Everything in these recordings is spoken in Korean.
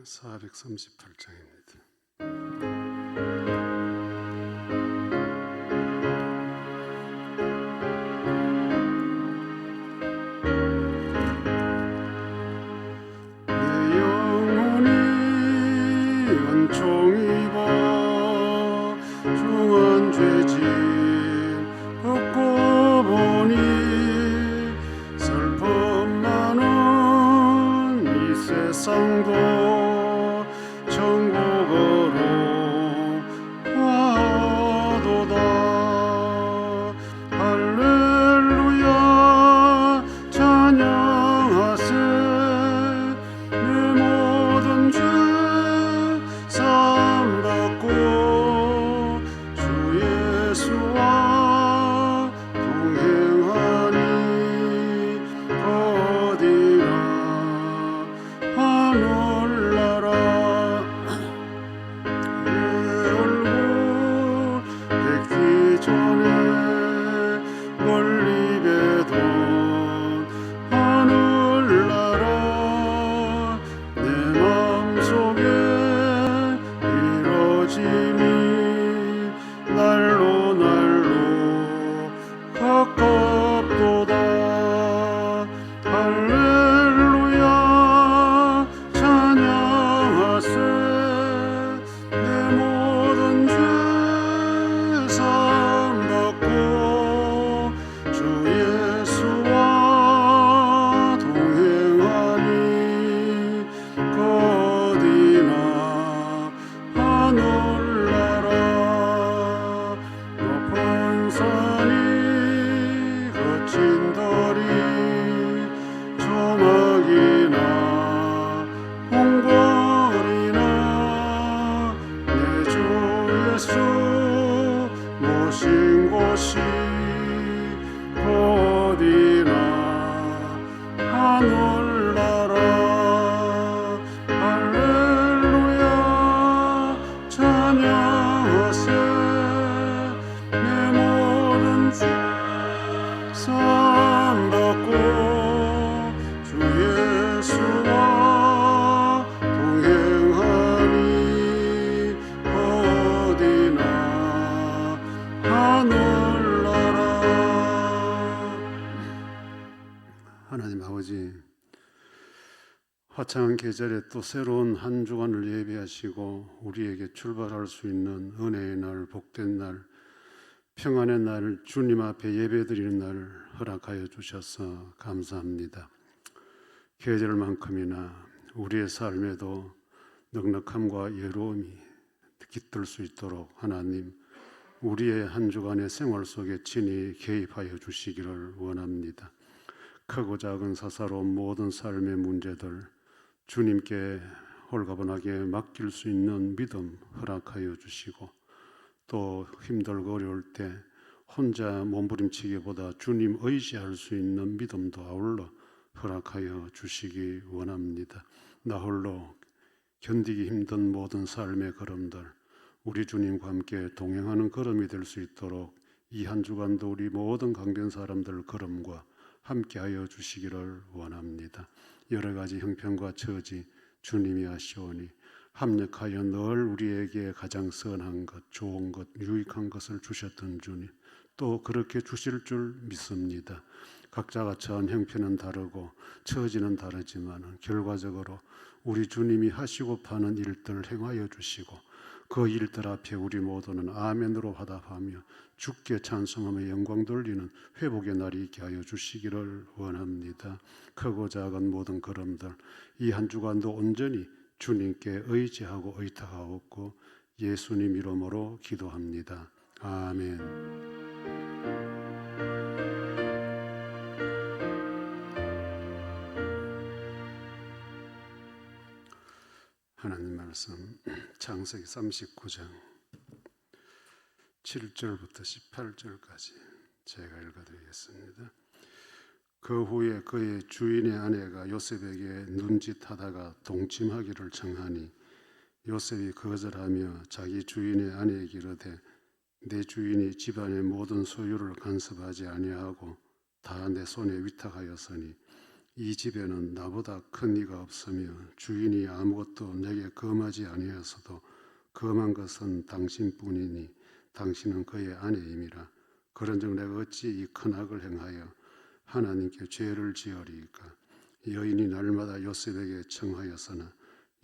438장입니다. 내 영혼이 은총 입어 중한 죄짐 벗고 보니 슬픔 많은 이 세상도 천국으로 와도다. 할렐루야 찬양하세. 내 모든 죄 사함받고 주 예수와 동행하니 어디나 하늘나라. 내 얼굴 뵙기 전에 멀리 뵈던 하늘나라 내 마음속에 이뤄지니 날로 날로 가깝도다. 할렐루야 찬양하세. 내 모든 죄 사함받고 주 예수와 동행하니 어디나 하늘나라. 높은 산이 거친 돌이 조막이나 홍벌이나 내 주 예수 모신 곳이 어디나 하늘나라. 할렐루야 찬양하세. 내 모든 죄 사함받고 주 예수와 동행하니 어디나 하늘나라. 하나님 아버지, 화창한 계절에 또 새로운 한 주간을 예비하시고 우리에게 출발할 수 있는 은혜의 날, 복된 날, 평안의 날, 주님 앞에 예배드리는 날을 허락하여 주셔서 감사합니다. 계절만큼이나 우리의 삶에도 넉넉함과 예로움이 깃들 수 있도록 하나님, 우리의 한 주간의 생활 속에 친히 개입하여 주시기를 원합니다. 크고 작은 사사로운 모든 삶의 문제들 주님께 홀가분하게 맡길 수 있는 믿음 허락하여 주시고, 또 힘들고 어려울 때 혼자 몸부림치기보다 주님 의지할 수 있는 믿음도 아울러 허락하여 주시기 원합니다. 나 홀로 견디기 힘든 모든 삶의 걸음들 우리 주님과 함께 동행하는 걸음이 될 수 있도록 이 한 주간도 우리 모든 강된 사람들 걸음과 함께하여 주시기를 원합니다. 여러 가지 형편과 처지 주님이 아시오니 합력하여 늘 우리에게 가장 선한 것, 좋은 것, 유익한 것을 주셨던 주님, 또 그렇게 주실 줄 믿습니다. 각자가 처한 형편은 다르고 처지는 다르지만 결과적으로 우리 주님이 하시고파 하는 일들을 행하여 주시고 그 일들 앞에 우리 모두는 아멘으로 화답하며 주께 찬송하며 영광 돌리는 회복의 날이 있게 하여 주시기를 원합니다. 크고 작은 모든 걸음들 이 한 주간도 온전히 주님께 의지하고 의탁하옵고 예수님 이름으로 기도합니다. 아멘. 하나님 말씀 창세기 39장 7절부터 18절까지 제가 읽어드리겠습니다. 그 후에 그의 주인의 아내가 요셉에게 눈짓하다가 동침하기를 청하니 요셉이 거절하며 자기 주인의 아내에게 이르되 내 주인이 집안의 모든 소유를 간섭하지 아니하고 다 내 손에 위탁하였으니 이 집에는 나보다 큰 이가 없으며 주인이 아무것도 내게 금하지 아니하여서도 금한 것은 당신뿐이니 당신은 그의 아내임이라. 그런즉 내가 어찌 이 큰 악을 행하여 하나님께 죄를 지으리이까. 여인이 날마다 요셉에게 청하였으나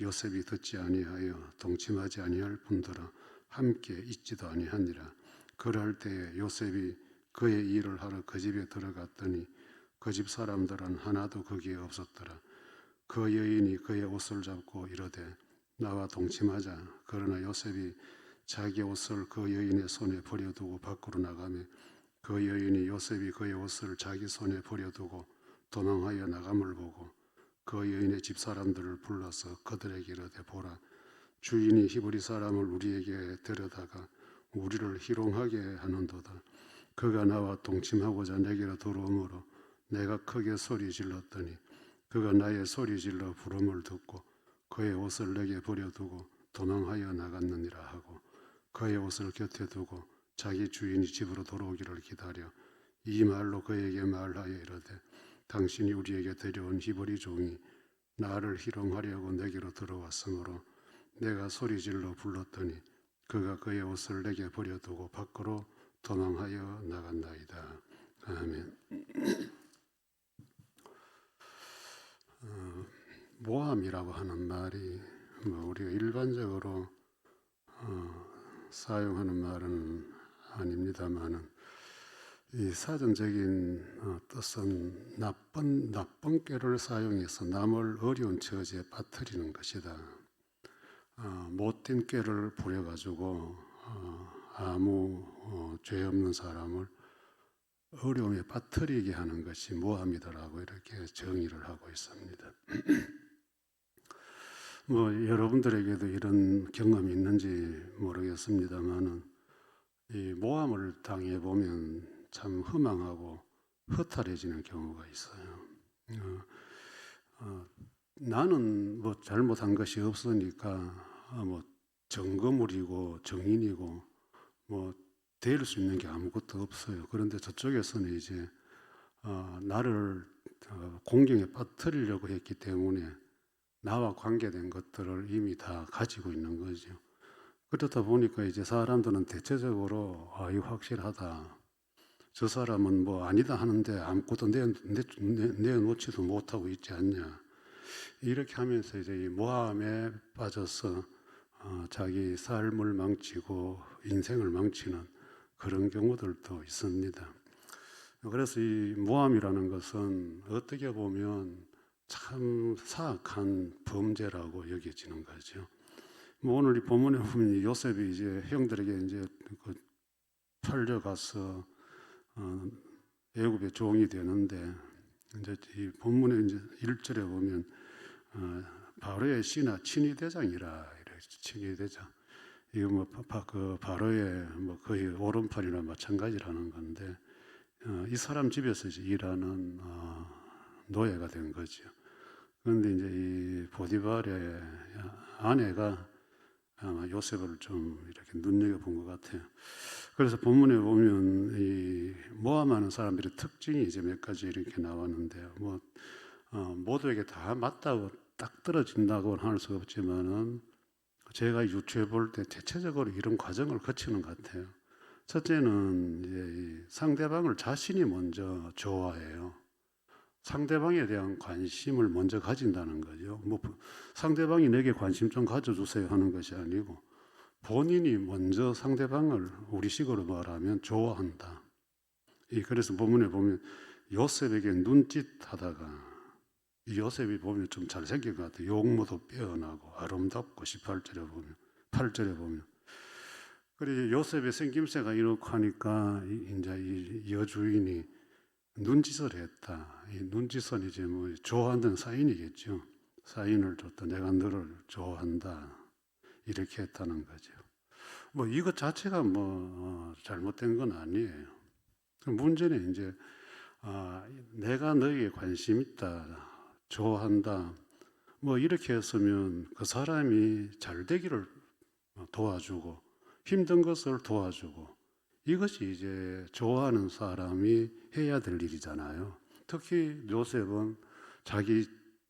요셉이 듣지 아니하여 동침하지 아니할 뿐더러 함께 있지도 아니하니라. 그럴 때에 요셉이 그의 일을 하러 그 집에 들어갔더니 그 집 사람들은 하나도 거기에 없었더라. 그 여인이 그의 옷을 잡고 이르되 나와 동침하자. 그러나 요셉이 자기 옷을 그 여인의 손에 버려두고 밖으로 나가며 그 여인이 요셉이 그의 옷을 자기 손에 버려두고 도망하여 나감을 보고 그 여인의 집 사람들을 불러서 그들에게 이르되 보라, 주인이 히브리 사람을 우리에게 데려다가 우리를 희롱하게 하는도다. 그가 나와 동침하고자 내게로 들어오므로 내가 크게 소리 질렀더니 그가 나의 소리 질러 부름을 듣고 그의 옷을 내게 버려두고 도망하여 나갔느니라 하고 그의 옷을 곁에 두고 자기 주인이 집으로 돌아오기를 기다려 이 말로 그에게 말하여 이르되 당신이 우리에게 데려온 히브리 종이 나를 희롱하려고 내게로 들어왔으므로 내가 소리질러 불렀더니 그가 그의 옷을 내게 버려두고 밖으로 도망하여 나간다이다. 아멘. 모함이라고 하는 말이 우리가 일반적으로 사용하는 말은 아닙니다만은 이 사전적인 뜻은 나쁜 꾀를 사용해서 남을 어려운 처지에 빠뜨리는 것이다. 못된 꾀를 부려가지고 아무 죄 없는 사람을 어려움에 빠뜨리게 하는 것이 모함이다라고 이렇게 정의를 하고 있습니다. 여러분들에게도 이런 경험이 있는지 모르겠습니다만은 이 모함을 당해 보면 참 허망하고 허탈해지는 경우가 있어요. 나는 잘못한 것이 없으니까 정거물이고 정인이고 될 수 있는 게 아무것도 없어요. 그런데 저쪽에서는 이제 나를 공경에 빠뜨리려고 했기 때문에 나와 관계된 것들을 이미 다 가지고 있는 거죠. 그렇다 보니까 이제 사람들은 대체적으로 이거 확실하다. 저 사람은 아니다 하는데 아무것도 내놓지도 못하고 있지 않냐. 이렇게 하면서 이제 이 모함에 빠져서 자기 삶을 망치고 인생을 망치는 그런 경우들도 있습니다. 그래서 이 모함이라는 것은 어떻게 보면 참 사악한 범죄라고 여겨지는 거죠. 오늘 이 본문에 보면 요셉이 이제 형들에게 이제 팔려가서 애굽의 종이 되는데 이제 이 본문에 이제 1절에 보면 바로의 신하 친위대장이라 이렇게 친위대장. 이거 그 바로의 거의 오른팔이나 마찬가지라는 건데 이 사람 집에서 이제 일하는 노예가 된 거죠. 그런데 이제 이 보디발의 아내가 아마 요셉을 좀 이렇게 눈여겨본 것 같아요. 그래서 본문에 보면 이 모함하는 사람들의 특징이 이제 몇 가지 이렇게 나왔는데요. 모두에게 다 맞다고 딱 떨어진다고는 할 수 없지만은 제가 유추해 볼 때 대체적으로 이런 과정을 거치는 것 같아요. 첫째는 이제 상대방을 자신이 먼저 좋아해요. 상대방에 대한 관심을 먼저 가진다는 거죠. 상대방이 내게 관심 좀 가져주세요 하는 것이 아니고 본인이 먼저 상대방을 우리식으로 말하면 좋아한다. 그래서 본문에 보면 요셉에게 눈짓하다가 이 요셉이 보면 좀 잘생긴 것 같아요. 용모도 빼어나고 아름답고 18절에 보면 8절에 보면 그래 요셉의 생김새가 이렇게 하니까 이제 이 여주인이 눈짓을 했다. 이 눈짓은 이제 좋아한다는 사인이겠죠. 사인을 줬다. 내가 너를 좋아한다. 이렇게 했다는 거죠. 이것 자체가 잘못된 건 아니에요. 문제는 이제 내가 너에게 관심 있다. 좋아한다. 이렇게 했으면 그 사람이 잘 되기를 도와주고 힘든 것을 도와주고 이것이 이제 좋아하는 사람이 해야 될 일이잖아요. 특히 요셉은 자기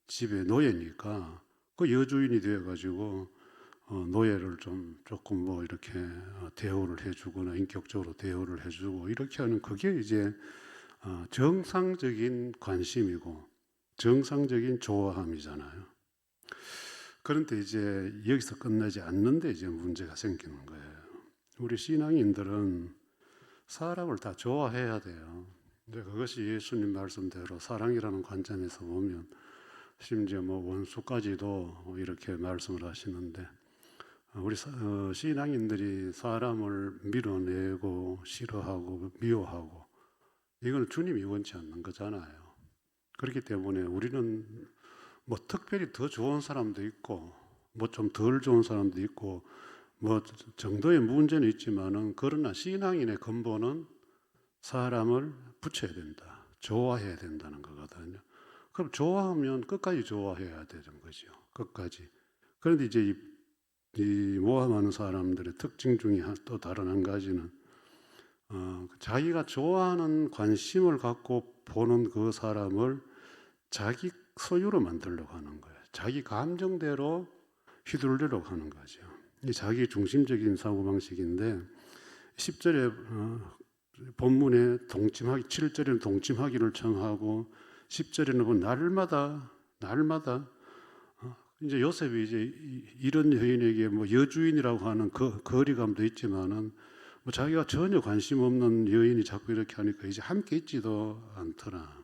집의 노예니까 그 여주인이 되어가지고 노예를 좀 조금 뭐 이렇게 대우를 해주거나 인격적으로 대우를 해주고 이렇게 하는 그게 이제 정상적인 관심이고 정상적인 좋아함이잖아요. 그런데 이제 여기서 끝나지 않는데 이제 문제가 생기는 거예요. 우리 신앙인들은 사람을 다 좋아해야 돼요. 근데 그것이 예수님 말씀대로 사랑이라는 관점에서 보면 심지어 뭐 원수까지도 이렇게 말씀을 하시는데 우리 신앙인들이 사람을 밀어내고 싫어하고 미워하고 이건 주님이 원치 않는 거잖아요. 그렇기 때문에 우리는 뭐 특별히 더 좋은 사람도 있고 뭐 좀 덜 좋은 사람도 있고 뭐 정도의 문제는 있지만은 그러나 신앙인의 근본은 사람을 붙여야 된다. 좋아해야 된다는 거거든요. 그럼 좋아하면 끝까지 좋아해야 되는 거죠. 끝까지. 그런데 이제 이 모함하는 사람들의 특징 중에 또 다른 한 가지는 자기가 좋아하는 관심을 갖고 보는 그 사람을 자기 소유로 만들려고 하는 거예요. 자기 감정대로 휘둘리려고 하는 거죠. 이 자기 중심적인 사고방식인데 10절에 본문에 동침하기 7절에는 동침하기를 청하고 10절에는 뭐 날마다 이제 요셉이 이제 이런 여인에게 뭐 여주인이라고 하는 그 거리감도 있지만은 뭐 자기가 전혀 관심 없는 여인이 자꾸 이렇게 하니까 이제 함께 있지도 않더라.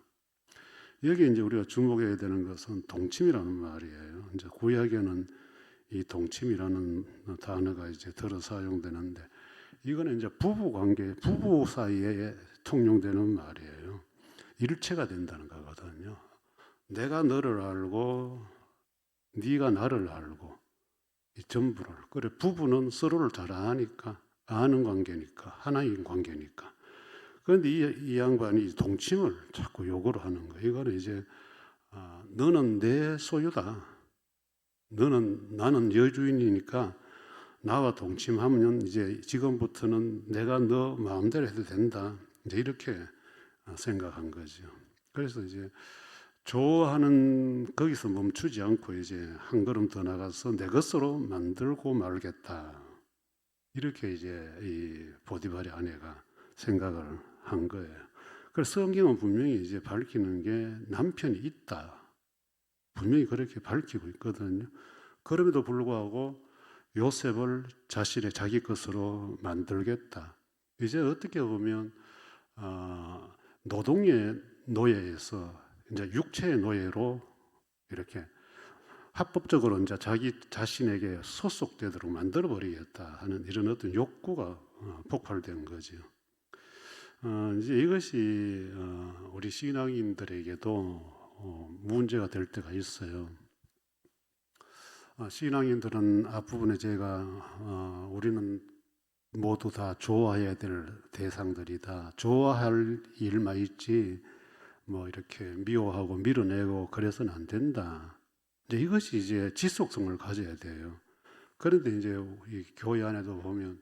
여기 이제 우리가 주목해야 되는 것은 동침이라는 말이에요. 이제 구약에는 이 동침이라는 단어가 이제 들어 사용되는데 이거는 이제 부부 관계, 부부 사이에 통용되는 말이에요. 일체가 된다는 거거든요. 내가 너를 알고 네가 나를 알고 이 전부를. 그래 부부는 서로를 잘 아니까 아는 관계니까 하나인 관계니까. 그런데 이 양반이 동침을 자꾸 요구를 하는 거예요. 이거는 이제 너는 내 소유다. 나는 여주인이니까 나와 동침하면 이제 지금부터는 내가 너 마음대로 해도 된다. 이제 이렇게 생각한 거죠. 그래서 이제 좋아하는 거기서 멈추지 않고 이제 한 걸음 더 나가서 내 것으로 만들고 말겠다. 이렇게 이제 이 보디발의 아내가 생각을 한 거예요. 그래서 성경은 분명히 이제 밝히는 게 남편이 있다. 분명히 그렇게 밝히고 있거든요. 그럼에도 불구하고 요셉을 자기 것으로 만들겠다. 이제 어떻게 보면 노동의 노예에서 이제 육체의 노예로 이렇게 합법적으로 이제 자기 자신에게 소속되도록 만들어 버리겠다 하는 이런 어떤 욕구가 폭발된 거죠. 이제 이것이 우리 신앙인들에게도 문제가 될 때가 있어요. 신앙인들은 앞부분에 제가 우리는 모두 다 좋아해야 될 대상들이다. 좋아할 일만 있지 뭐 이렇게 미워하고 밀어내고 그래서는 안 된다. 이제 이것이 이제 지속성을 가져야 돼요. 그런데 이제 이 교회 안에도 보면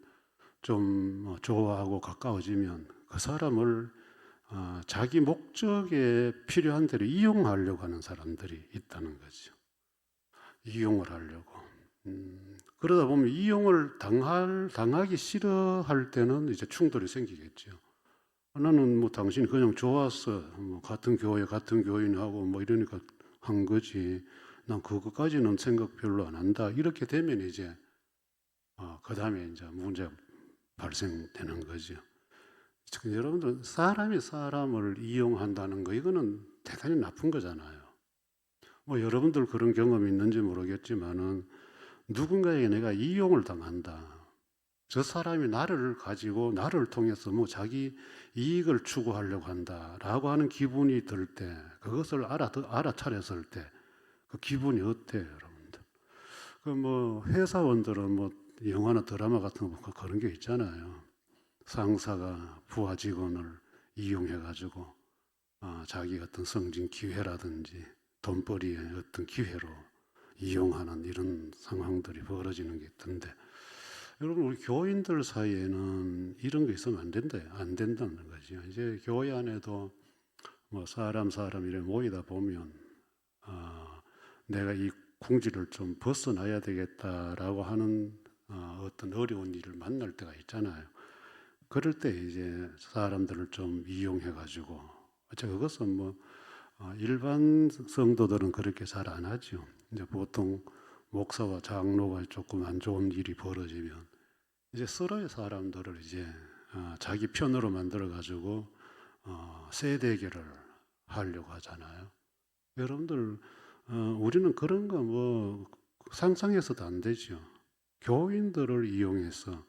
좀 좋아하고 가까워지면 그 사람을 자기 목적에 필요한 대로 이용하려고 하는 사람들이 있다는 거죠. 이용을 하려고. 그러다 보면 이용을 당하기 싫어할 때는 이제 충돌이 생기겠죠. 나는 뭐 당신이 그냥 좋았어. 뭐 같은 교회, 같은 교인하고 뭐 이러니까 한 거지. 난 그거까지는 생각 별로 안 한다. 이렇게 되면 이제 그 다음에 이제 문제가 발생되는 거죠. 여러분들 사람이 사람을 이용한다는 거 이거는 대단히 나쁜 거잖아요. 뭐 여러분들 그런 경험이 있는지 모르겠지만은 누군가에게 내가 이용을 당한다. 저 사람이 나를 가지고 나를 통해서 뭐 자기 이익을 추구하려고 한다라고 하는 기분이 들 때, 그것을 알아차렸을 때 그 기분이 어때요, 여러분들? 그 뭐 회사원들은 뭐 영화나 드라마 같은 거 보고 그런 게 있잖아요. 상사가 부하 직원을 이용해가지고 자기 어떤 승진 기회라든지 돈벌이의 어떤 기회로 이용하는 이런 상황들이 벌어지는 게 있던데, 여러분 우리 교인들 사이에는 이런 게 있으면 안 된다는 거죠. 이제 교회 안에도 뭐 사람 이렇게 모이다 보면 내가 이 궁지를 좀 벗어나야 되겠다라고 하는 어떤 어려운 일을 만날 때가 있잖아요. 그럴 때 이제 사람들을 좀 이용해 가지고, 그것은 뭐 일반 성도들은 그렇게 잘 안 하죠. 이제 보통 목사와 장로가 조금 안 좋은 일이 벌어지면 이제 서로의 사람들을 이제 자기 편으로 만들어 가지고 세대결을 하려고 하잖아요. 여러분들 우리는 그런 거 뭐 상상해서도 안 되죠. 교인들을 이용해서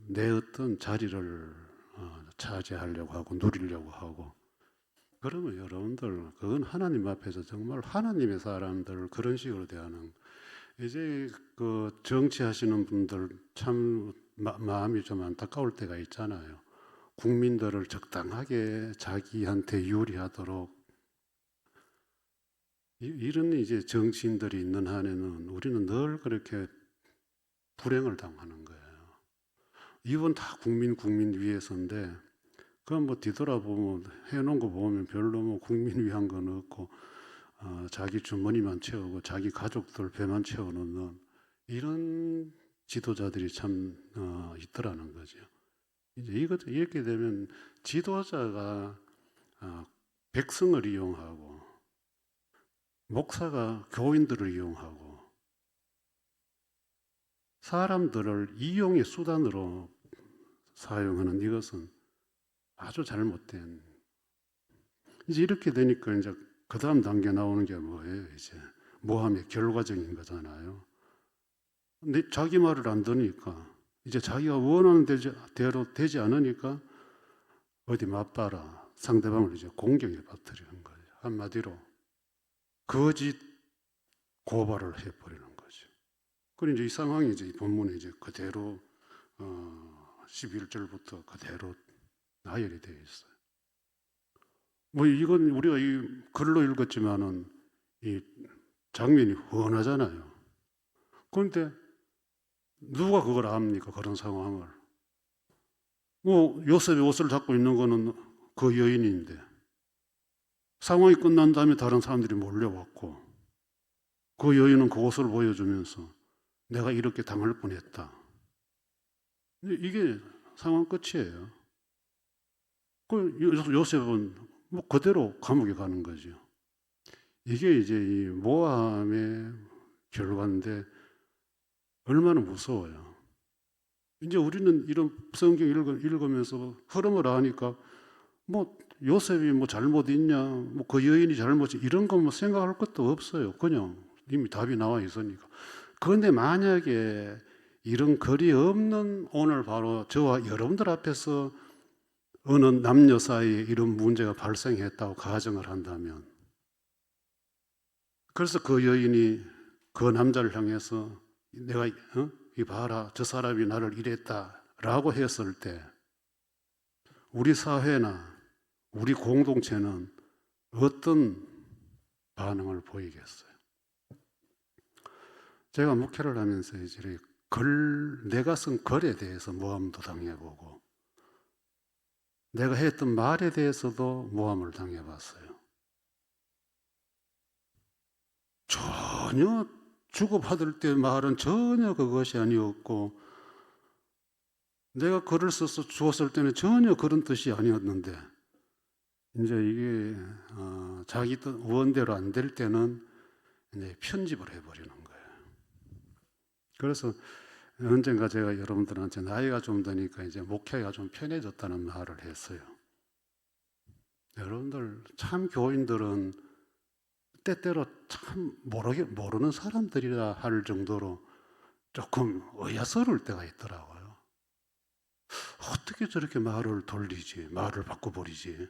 내 어떤 자리를 차지하려고 하고 누리려고 하고, 그러면 여러분들 그건 하나님 앞에서 정말 하나님의 사람들을 그런 식으로 대하는, 이제 그 정치하시는 분들 참 마음이 좀 안타까울 때가 있잖아요. 국민들을 적당하게 자기한테 유리하도록 이런 이제 정치인들이 있는 한에는 우리는 늘 그렇게 불행을 당하는 거예요. 이건 다 국민 위해서인데, 그건 뭐 뒤돌아보면 해놓은 거 보면 별로 뭐 국민 위한 건 없고 자기 주머니만 채우고 자기 가족들 배만 채워놓는 이런 지도자들이 참 있더라는 거죠. 이제 이렇게 되면 지도자가 백성을 이용하고 목사가 교인들을 이용하고 사람들을 이용의 수단으로 사용하는, 이것은 아주 잘못된, 이제 이렇게 되니까 이제 그 다음 단계 나오는 게 뭐예요? 이제 모함의 결과적인 거잖아요. 근데 자기 말을 안 듣으니까, 이제 자기가 원하는 대로 되지 않으니까 어디 맛봐라, 상대방을 이제 공격에 빠뜨리는 거예요. 한마디로 거짓 고발을 해버리는 거죠. 그리고 이제 이 상황이 이제 이 본문에 이제 그대로 11절부터 그대로 나열이 되어 있어요. 뭐 이건 우리가 이 글로 읽었지만은 이 장면이 훤하잖아요. 그런데 누가 그걸 압니까? 그런 상황을. 뭐 요셉의 옷을 잡고 있는 거는 그 여인인데 상황이 끝난 다음에 다른 사람들이 몰려왔고 그 여인은 그 옷을 보여주면서 내가 이렇게 당할 뻔했다. 이게 상황 끝이에요. 그 요셉은 뭐 그대로 감옥에 가는 거죠. 이게 이제 이 모함의 결과인데 얼마나 무서워요. 이제 우리는 이런 성경 읽으면서 흐름을 아니까 뭐 요셉이 뭐 잘못 있냐, 뭐 그 여인이 잘못이 이런 거 뭐 생각할 것도 없어요. 그냥 이미 답이 나와 있으니까. 그런데 만약에 이런 거리 없는 오늘 바로 저와 여러분들 앞에서 어느 남녀 사이에 이런 문제가 발생했다고 가정을 한다면, 그래서 그 여인이 그 남자를 향해서 내가 이 봐라 저 사람이 나를 이랬다라고 했을 때 우리 사회나 우리 공동체는 어떤 반응을 보이겠어요? 제가 목회를 하면서 이제 내가 쓴 글에 대해서 모함도 당해보고 내가 했던 말에 대해서도 모함을 당해봤어요. 전혀 주고받을 때 말은 전혀 그것이 아니었고 내가 글을 써서 주었을 때는 전혀 그런 뜻이 아니었는데 이제 이게 자기 뜻 원대로 안 될 때는 이제 편집을 해버리는 거예요. 그래서 언젠가 제가 여러분들한테 나이가 좀 드니까 이제 목회가 좀 편해졌다는 말을 했어요. 여러분들 참 교인들은 때때로 참 모르는 사람들이라 할 정도로 조금 어이스러울 때가 있더라고요. 어떻게 저렇게 말을 돌리지, 말을 바꿔버리지.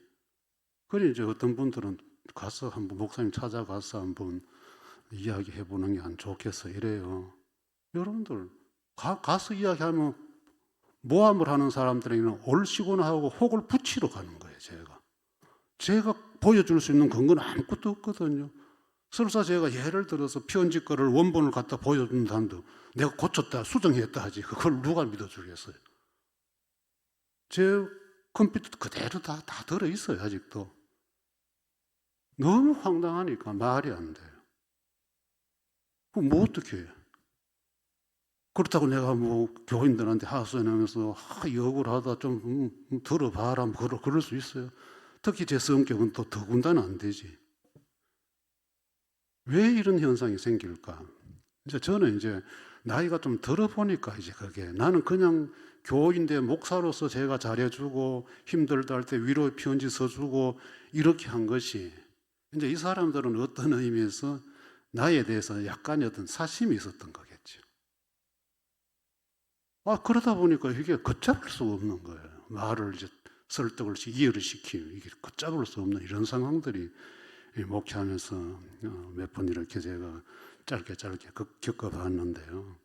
그래 이제 어떤 분들은 가서 한번 목사님 찾아가서 한번 이야기해 보는 게 안 좋겠어 이래요. 여러분들 가서 이야기하면 모함을 하는 사람들에게는 옳시구나 하고 혹을 붙이러 가는 거예요. 제가 보여줄 수 있는 근거는 아무것도 없거든요. 설사 제가 예를 들어서 편지 거를 원본을 갖다 보여준다는데 내가 고쳤다 수정했다 하지 그걸 누가 믿어주겠어요? 제 컴퓨터 그대로 다 들어있어요 아직도. 너무 황당하니까 말이 안 돼요. 그럼 뭐 어떻게 해요? 그렇다고 내가 뭐 교인들한테 하소연하면서 억울하다 좀 들어봐라 뭐 그럴 수 있어요. 특히 제 성격은 또 더군다나 안 되지. 왜 이런 현상이 생길까? 이제 저는 이제 나이가 좀 들어보니까 이제 그게 나는 그냥 교인데 목사로서 제가 잘해주고 힘들다 할 때 위로 편지 써주고 이렇게 한 것이 이제 이 사람들은 어떤 의미에서 나에 대해서 약간의 어떤 사심이 있었던 거겠죠. 그러다 보니까 이게 걷잡을 수가 없는 거예요. 말을 이제 설득을 이해를 시키면 이게 걷잡을 수 없는 이런 상황들이 목회하면서 몇 번 이렇게 제가 짧게 겪어봤는데요.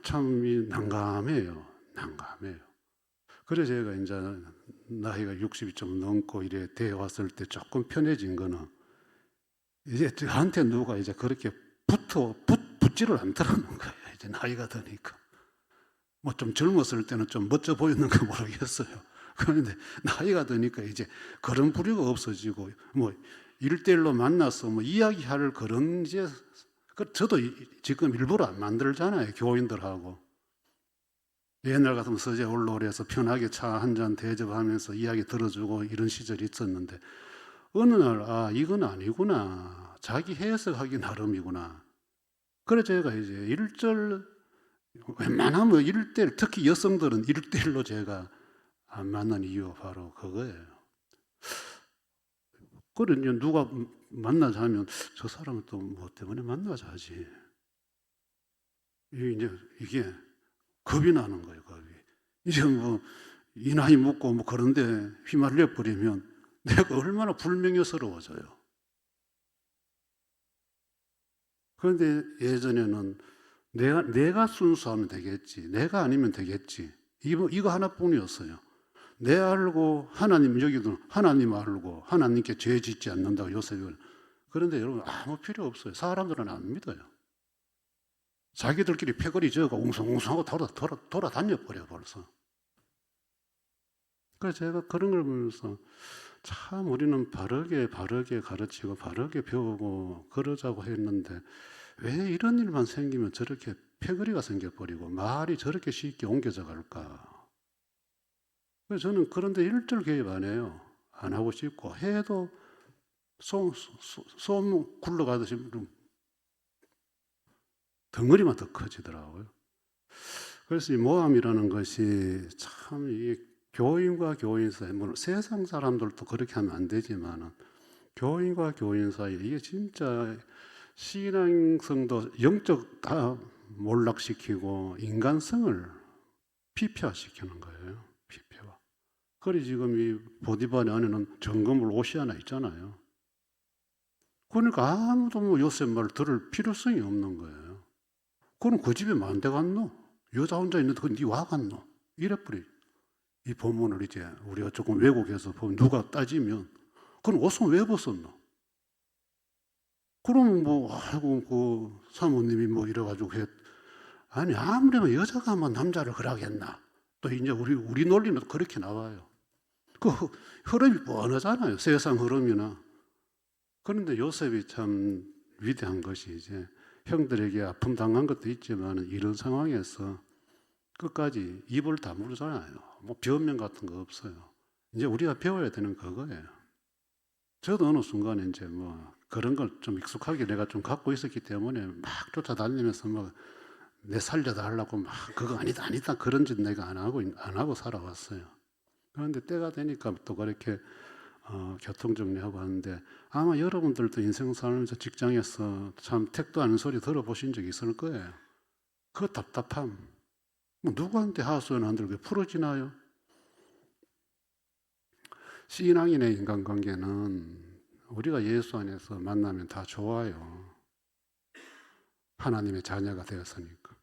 참 난감해요. 난감해요. 그래서 제가 이제 나이가 60이 좀 넘고 이래 돼 왔을 때 조금 편해진 거는 이제 저한테 누가 이제 그렇게 붙지를 않더라는 거예요. 이제 나이가 드니까. 뭐 좀 젊었을 때는 좀 멋져 보였는가 모르겠어요. 그런데 나이가 드니까 이제 그런 부류가 없어지고 뭐 1대1로 만나서 뭐 이야기할 그런 이제 저도 지금 일부러 안 만들잖아요. 교인들하고. 옛날 같으면 서재 올라오래서 편하게 차 한 잔 대접하면서 이야기 들어주고 이런 시절이 있었는데 어느 날 이건 아니구나. 자기 해석하기 나름이구나. 그래 제가 이제 웬만하면 1대1 특히 여성들은 1대1로 제가 안 만난 이유가 바로 그거예요. 그래 이제 누가 만나자 하면 저 사람은 또 뭐 때문에 만나자 하지. 이게 겁이 나는 거예요, 겁이. 이제 뭐 이 나이 먹고 뭐 그런데 휘말려 버리면 내가 얼마나 불명예스러워져요. 그런데 예전에는 내가 순수하면 되겠지. 내가 아니면 되겠지. 이거 하나뿐이었어요. 내 알고 하나님 여기도 하나님 알고 하나님께 죄 짓지 않는다고 요셉을. 그런데 여러분 아무 필요 없어요. 사람들은 안 믿어요. 자기들끼리 패거리 저가 웅성웅성하고 돌아다녀 버려 벌써. 그래서 제가 그런 걸 보면서 참 우리는 바르게 가르치고 바르게 배우고 그러자고 했는데 왜 이런 일만 생기면 저렇게 패거리가 생겨버리고 말이 저렇게 쉽게 옮겨져 갈까? 그래서 저는 그런데 일절 개입 안 해요. 안 하고 싶고 해도 솜 굴러가듯이 덩어리만 더 커지더라고요. 그래서 이 모함이라는 것이 참 이 교인과 교인 사이, 물론 세상 사람들도 그렇게 하면 안 되지만 교인과 교인 사이 이게 진짜 신앙성도 영적 다 몰락시키고 인간성을 피폐화시키는 거예요. 피폐화. 그래 지금 이 보디발의 안에는 정금을 옷이 하나 있잖아요. 그러니까 아무도 뭐 요셉 말 들을 필요성이 없는 거예요. 그럼 그 집에 만대 갔노? 여자 혼자 있는데 그네 와 갔노? 이래버리. 이 본문을 이제 우리가 조금 왜곡해서 보면 누가 따지면 그럼 옷은 왜 벗었노? 그러면 뭐 아이고 그 사모님이 뭐 이래가지고 아니 아무래도 여자가 뭐 남자를 그러겠나? 또 이제 우리 논리는 그렇게 나와요. 그 흐름이 뻔하잖아요. 세상 흐름이나. 그런데 요셉이 참 위대한 것이 이제 형들에게 아픔 당한 것도 있지만 이런 상황에서 끝까지 입을 다물잖아요. 뭐 변명 같은 거 없어요. 이제 우리가 배워야 되는 그거예요. 저도 어느 순간에 이제 뭐 그런 걸 좀 익숙하게 내가 좀 갖고 있었기 때문에 막 쫓아다니면서 뭐 내 살려달라고 막 그거 아니다 그런 짓 내가 안 하고 살아왔어요. 그런데 때가 되니까 또 그렇게 교통 정리하고 하는데 아마 여러분들도 인생 살면서 직장에서 참 택도 않은 소리 들어보신 적 있을 거예요. 그 답답함. 뭐 누구한테 하소연 안 들고 풀어지나요? 신앙인의 인간관계는 우리가 예수 안에서 만나면 다 좋아요. 하나님의 자녀가 되었으니까.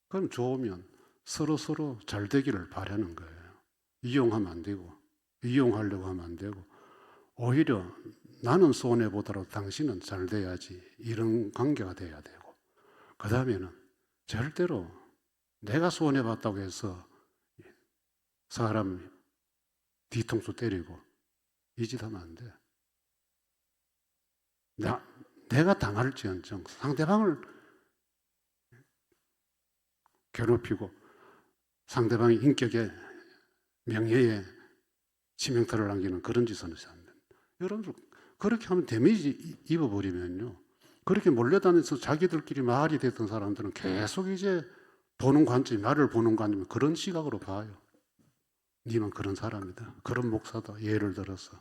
그럼 좋으면 서로 잘 되기를 바라는 거예요. 이용하면 안 되고, 이용하려고 하면 안 되고, 오히려 나는 손해보더라도 당신은 잘 돼야지. 이런 관계가 돼야 되고, 그 다음에는 절대로 내가 손해봤다고 해서 사람 뒤통수 때리고 이 짓 하면 안 돼. 내가 당할지언정 상대방을 괴롭히고 상대방의 인격에 명예에 치명타를 남기는 그런 짓은 해서 안 된다. 여러분들 그렇게 하면 데미지 입어버리면요, 그렇게 몰려다니면서 자기들끼리 말이 됐던 사람들은 계속 이제 보는 관점이, 나를 보는 관점이 그런 시각으로 봐요. 니는 그런 사람이다, 그런 목사다, 예를 들어서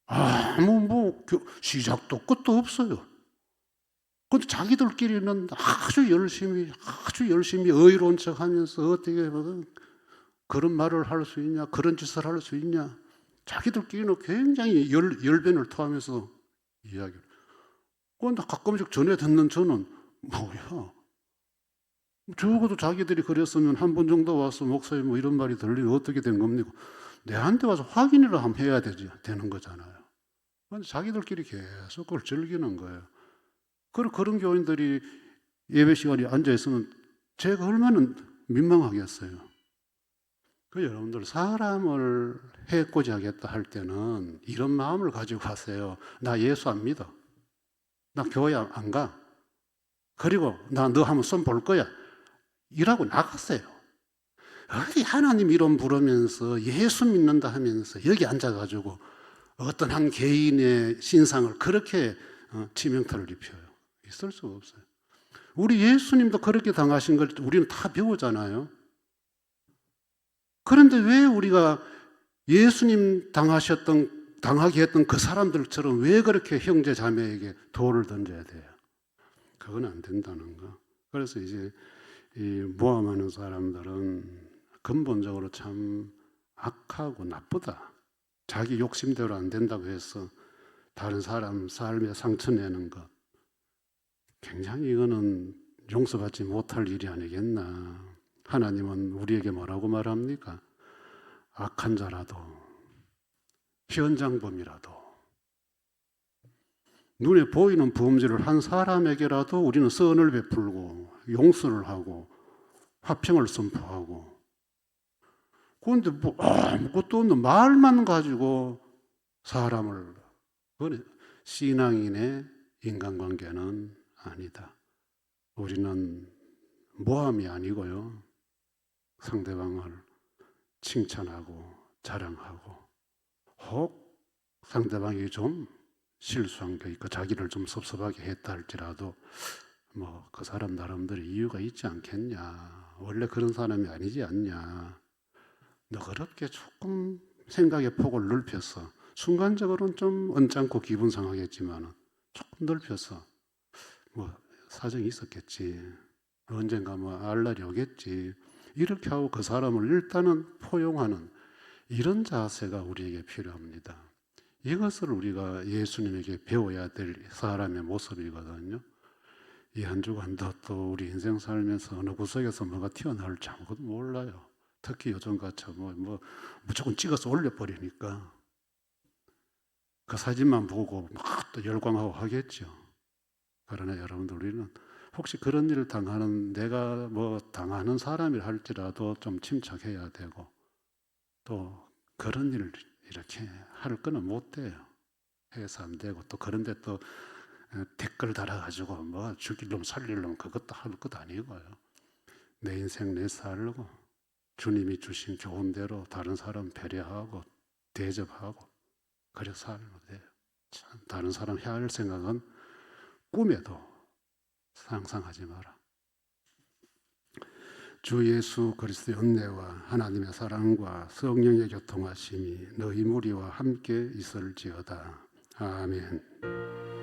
아무 시작도 끝도 없어요. 근데 자기들끼리는 아주 열심히 의로운 척 하면서 어떻게 그런 말을 할 수 있냐, 그런 짓을 할 수 있냐, 자기들끼리는 굉장히 열변을 토하면서 이야기를. 그런데 가끔씩 전해 듣는 저는 뭐야, 적어도 자기들이 그랬으면 한 번 정도 와서 목사님 뭐 이런 말이 들리면 어떻게 된 겁니까? 내한테 와서 확인을 한번 해야 되는 거잖아요. 그런데 자기들끼리 계속 그걸 즐기는 거예요. 그런 교인들이 예배 시간에 앉아있으면 제가 얼마나 민망하겠어요. 여러분들 사람을 해코지 하겠다 할 때는 이런 마음을 가지고 가세요. 나 예수 안 믿어. 나 교회 안 가. 그리고 나 너 한번 손 볼 거야. 이라고 나갔어요. 어디 하나님 이름 부르면서 예수 믿는다 하면서 여기 앉아가지고 어떤 한 개인의 신상을 그렇게 치명타를 입혀요. 있을 수가 없어요. 우리 예수님도 그렇게 당하신 걸 우리는 다 배우잖아요. 그런데 왜 우리가 예수님 당하게 했던 그 사람들처럼 왜 그렇게 형제 자매에게 돌을 던져야 돼요? 그건 안 된다는 거. 그래서 이제 이 모함하는 사람들은 근본적으로 참 악하고 나쁘다. 자기 욕심대로 안 된다고 해서 다른 사람 삶에 상처 내는 것, 굉장히 이거는 용서받지 못할 일이 아니겠나. 하나님은 우리에게 뭐라고 말합니까? 악한 자라도, 현장범이라도, 눈에 보이는 범죄를 한 사람에게라도 우리는 선을 베풀고 용서를 하고 화평을 선포하고. 그런데 뭐 아무것도 없는 말만 가지고 사람을, 그건 신앙인의 인간관계는 아니다. 우리는 모함이 아니고요, 상대방을 칭찬하고 자랑하고, 혹 상대방이 좀 실수한 게 있고 자기를 좀 섭섭하게 했다 할지라도 뭐 그 사람 나름대로 이유가 있지 않겠냐, 원래 그런 사람이 아니지 않냐, 너그럽게 조금 생각의 폭을 넓혀서, 순간적으로는 좀 언짢고 기분 상하겠지만 조금 넓혀서, 뭐 사정이 있었겠지, 언젠가 뭐 알 날이 오겠지, 이렇게 하고 그 사람을 일단은 포용하는 이런 자세가 우리에게 필요합니다. 이것을 우리가 예수님에게 배워야 될 사람의 모습이거든요. 이 한 주간도 또 우리 인생 살면서 어느 구석에서 뭐가 튀어나올지 아무것도 몰라요. 특히 요즘같이 뭐 무조건 찍어서 올려버리니까 그 사진만 보고 막 또 열광하고 하겠죠. 그러나 여러분들, 우리는 혹시 그런 일을 당하는, 내가 뭐 당하는 사람이라 할지라도 좀 침착해야 되고, 또 그런 일을 이렇게 할 거는 못 돼요. 해서 안 되고, 또 그런데 또 댓글 달아가지고 뭐 죽일 놈 살릴 놈 그것도 할 것도 아니고요. 내 인생 내 살고 주님이 주신 교훈대로 다른 사람 배려하고 대접하고 그래 살면 돼요. 참, 다른 사람 해할 생각은 꿈에도 상상하지 마라. 주 예수 그리스도의 은혜와 하나님의 사랑과 성령의 교통하심이 너희 무리와 함께 있을지어다. 아멘.